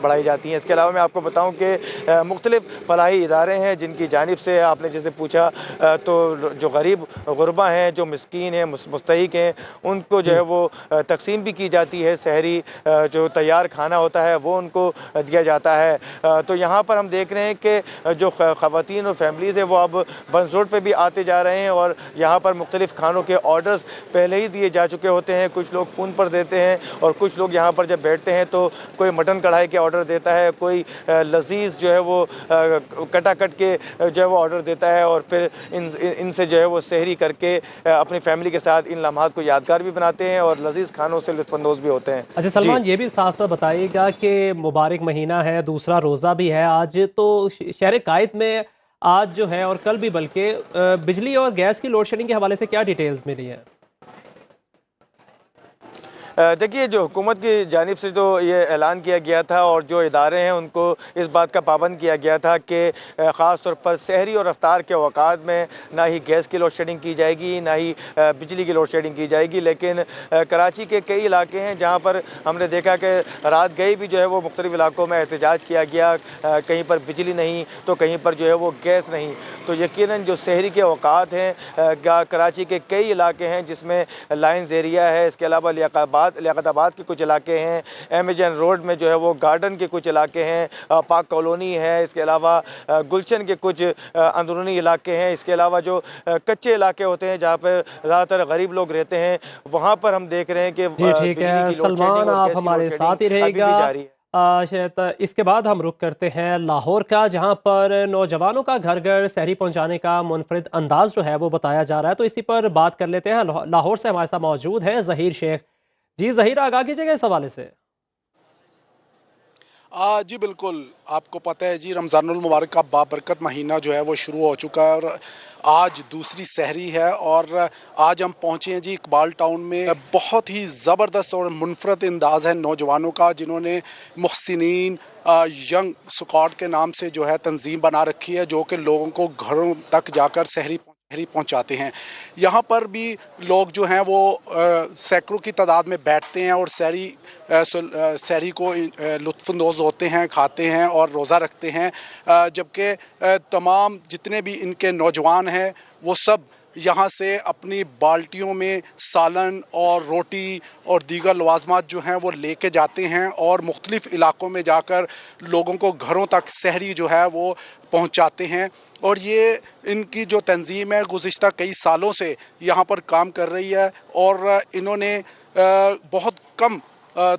بڑھائی جاتی ہیں۔ اس کے علاوہ میں آپ کو بتاؤں کہ مختلف فلاحی ادارے ہیں جن کی جانب سے آپ نے جیسے پوچھا تو جو غریب غربا ہیں، جو مسکین ہیں، مستحق ہیں، ان کو جو ہے وہ تقسیم بھی کی جاتی ہے۔ سحری جو تیار کھانا ہوتا ہے وہ ان کو دیا جاتا ہے۔ تو یہاں پر ہم دیکھ رہے ہیں کہ جو خواتین اور فیملیز ہیں وہ اب بنس روڈ پہ بھی آتے جا رہے ہیں اور یہاں پر مختلف کھانوں کے آرڈرز پہلے ہی دیے جا چکے ہوتے ہیں۔ کچھ لوگ فون پر دیتے ہیں اور کچھ لوگ یہاں پر جب بیٹھتے ہیں تو کوئی مٹن کڑھائی کے آرڈر دیتا ہے، کوئی لذیذ جو ہے وہ کٹا کٹ کے جو ہے وہ آرڈر دیتا ہے اور پھر ان سے جو ہے وہ سحری کر کے اپنی فیملی کے ساتھ ان لمحات کو یادگار بھی بناتے ہیں اور لذیذ کھانوں سے لطف اندوز بھی ہوتے ہیں۔ اچھا سلمان، یہ بھی ساتھ ساتھ بتائیے گا کہ مبارک مہینہ ہے، دوسرا روزہ بھی ہے آج، تو شہر قائد میں آج جو ہے اور کل بھی بلکہ بجلی اور گیس کی لوڈ شیڈنگ کے حوالے سے کیا ڈیٹیلز ملی ہیں؟ دیکھیے، جو حکومت کی جانب سے جو یہ اعلان کیا گیا تھا اور جو ادارے ہیں ان کو اس بات کا پابند کیا گیا تھا کہ خاص طور پر سحری اور افطار کے اوقات میں نہ ہی گیس کی لوڈ شیڈنگ کی جائے گی، نہ ہی بجلی کی لوڈ شیڈنگ کی جائے گی، لیکن کراچی کے کئی علاقے ہیں جہاں پر ہم نے دیکھا کہ رات گئی بھی جو ہے وہ مختلف علاقوں میں احتجاج کیا گیا، کہیں پر بجلی نہیں تو کہیں پر جو ہے وہ گیس نہیں۔ تو یقیناً جو سحری کے اوقات ہیں کراچی کے کئی علاقے ہیں جس میں لائنز ایریا ہے، اس کے علاوہ لیاقت آباد کے کچھ علاقے ہیں، ایمیجن روڈ میں جو ہے وہ گارڈن کے کچھ علاقے ہیں، پاک کالونی ہے، اس کے علاوہ گلشن کے کچھ اندرونی علاقے ہیں، اس کے علاوہ جو کچے علاقے ہوتے ہیں جہاں پر زیادہ تر غریب لوگ رہتے ہیں وہاں پر ہم دیکھ رہے ہیں کہ جی ٹھیک ہے سلمان، آپ ہمارے ساتھ ہی رہے گا۔ اس کے بعد ہم رخ کرتے ہیں لاہور کا، جہاں پر نوجوانوں کا گھر گھر سحری پہنچانے کا منفرد انداز جو ہے وہ بتایا جا رہا ہے، تو اسی پر بات کر لیتے ہیں۔ لاہور سے ہمارے ساتھ موجود ہے ظہیر شیخ۔ جی ظہیر، آگاہ کیجیے گا اس حوالے سے۔ جی بالکل، آپ کو پتہ ہے جی، رمضان المبارک کا بابرکت مہینہ جو ہے وہ شروع ہو چکا ہے اور آج دوسری سحری ہے اور آج ہم پہنچے ہیں جی اقبال ٹاؤن میں۔ بہت ہی زبردست اور منفرد انداز ہے نوجوانوں کا، جنہوں نے محسنین ینگ اسکواڈ کے نام سے جو ہے تنظیم بنا رکھی ہے، جو کہ لوگوں کو گھروں تک جا کر سحری پہنچاتے ہیں۔ یہاں پر بھی لوگ جو ہیں وہ سینکڑوں کی تعداد میں بیٹھتے ہیں اور سحری کو لطف اندوز ہوتے ہیں، کھاتے ہیں اور روزہ رکھتے ہیں، جبکہ تمام جتنے بھی ان کے نوجوان ہیں وہ سب یہاں سے اپنی بالٹیوں میں سالن اور روٹی اور دیگر لوازمات جو ہیں وہ لے کے جاتے ہیں اور مختلف علاقوں میں جا کر لوگوں کو گھروں تک سحری جو ہے وہ پہنچاتے ہیں۔ اور یہ ان کی جو تنظیم ہے گزشتہ کئی سالوں سے یہاں پر کام کر رہی ہے اور انہوں نے بہت کم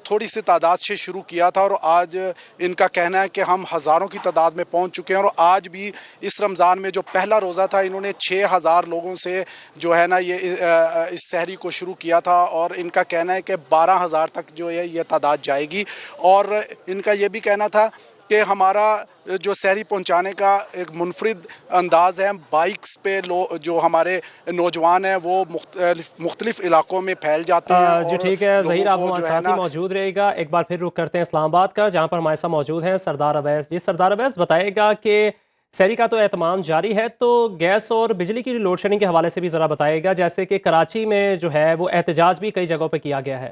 تھوڑی سی تعداد سے شروع کیا تھا اور آج ان کا کہنا ہے کہ ہم ہزاروں کی تعداد میں پہنچ چکے ہیں اور آج بھی اس رمضان میں جو پہلا روزہ تھا انہوں نے 6000 لوگوں سے جو ہے نا یہ اس سحری کو شروع کیا تھا اور ان کا کہنا ہے کہ 12000 تک جو ہے یہ تعداد جائے گی۔ اور ان کا یہ بھی کہنا تھا کہ ہمارا جو سحری پہنچانے کا ایک منفرد انداز ہے، بائکس پہ جو ہمارے نوجوان ہیں وہ مختلف علاقوں میں پھیل جاتے ہیں۔ جی ٹھیک ہے ظہیر، آپ ہمارے ساتھ ہی موجود رہے گا۔ ایک بار پھر رخ کرتے ہیں اسلام آباد کا، جہاں پر ہمارے ساتھ موجود ہیں سردار اویس۔ جی سردار اویس، بتائے گا کہ سحری کا تو اہتمام جاری ہے، تو گیس اور بجلی کی لوڈ شیڈنگ کے حوالے سے بھی ذرا بتائے گا، جیسے کہ کراچی میں جو ہے وہ احتجاج بھی کئی جگہوں پہ کیا گیا ہے۔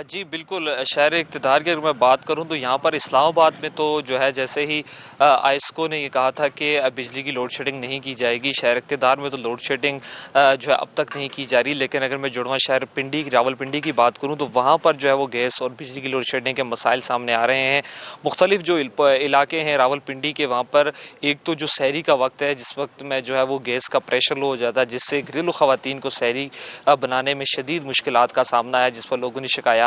جی بالکل، شہر اقتدار کی اگر میں بات کروں تو یہاں پر اسلام آباد میں تو جو ہے جیسے ہی آئسکو نے یہ کہا تھا کہ بجلی کی لوڈ شیڈنگ نہیں کی جائے گی، شہر اقتدار میں تو لوڈ شیڈنگ جو ہے اب تک نہیں کی جا رہی، لیکن اگر میں جڑواں شہر پنڈی راولپنڈی کی بات کروں تو وہاں پر جو ہے وہ گیس اور بجلی کی لوڈ شیڈنگ کے مسائل سامنے آ رہے ہیں۔ مختلف جو علاقے ہیں راولپنڈی کے، وہاں پر ایک تو جو سحری کا وقت ہے جس وقت میں جو ہے وہ گیس کا پریشر لو ہو جاتا ہے، جس سے گھریلو خواتین کو سحری بنانے میں شدید مشکلات کا سامنا ہے، جس پر لوگوں نے شکایات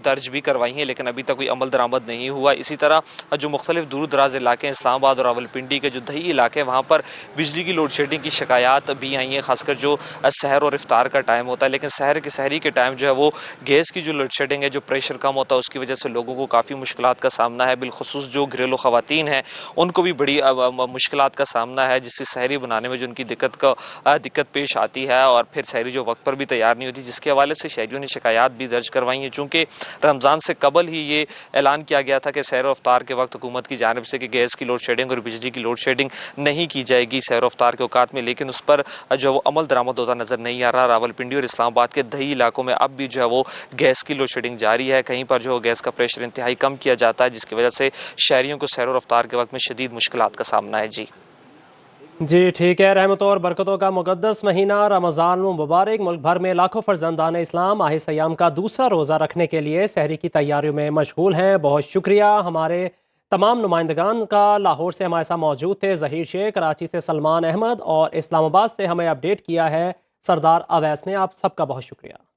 درج بھی کروائی ہیں لیکن ابھی تک کوئی عمل درآمد نہیں ہوا۔ اسی طرح جو مختلف دور دراز علاقے ہیں اسلام آباد اور راولپنڈی کے جو دیہی علاقے ہیں، وہاں پر بجلی کی لوڈ شیڈنگ کی شکایات بھی آئی ہیں، خاص کر جو سحر اور افطار کا ٹائم ہوتا ہے، لیکن سحری کے ٹائم جو ہے وہ گیس کی جو لوڈ شیڈنگ ہے، جو پریشر کم ہوتا ہے، اس کی وجہ سے لوگوں کو کافی مشکلات کا سامنا ہے، بالخصوص جو گھریلو خواتین ہیں ان کو بھی بڑی مشکلات کا سامنا ہے، جس سے سحری بنانے میں جو ان کی دقت پیش آتی ہے اور پھر سحری جو وقت پر بھی تیار نہیں ہوتی، جس کے حوالے سے شہریوں نے شکایات بھی درج کروائی ہیں، چونکہ رمضان سے قبل ہی یہ اعلان کیا گیا تھا کہ سحر و افطار کے وقت حکومت کی جانب سے کہ گیس کی لوڈ شیڈنگ اور بجلی کی لوڈ شیڈنگ نہیں کی جائے گی سحر و افطار کے اوقات میں، لیکن اس پر جو وہ عمل درآمد ہوتا نظر نہیں آ رہا۔ راولپنڈی اور اسلام آباد کے دیہی علاقوں میں اب بھی جو ہے وہ گیس کی لوڈ شیڈنگ جاری ہے، کہیں پر جو گیس کا پریشر انتہائی کم کیا جاتا ہے، جس کی وجہ سے شہریوں کو سحر و افطار کے وقت میں شدید مشکلات کا سامنا ہے۔ جی ٹھیک ہے، رحمتوں اور برکتوں کا مقدس مہینہ رمضان المبارک ملک بھر میں لاکھوں فرزندان اسلام ماہ صیام کا دوسرا روزہ رکھنے کے لیے سحری کی تیاریوں میں مشغول ہیں۔ بہت شکریہ ہمارے تمام نمائندگان کا، لاہور سے ہمارے ساتھ موجود تھے ظہیر شیخ، کراچی سے سلمان احمد اور اسلام آباد سے ہمیں اپڈیٹ کیا ہے سردار اویس نے۔ آپ سب کا بہت شکریہ۔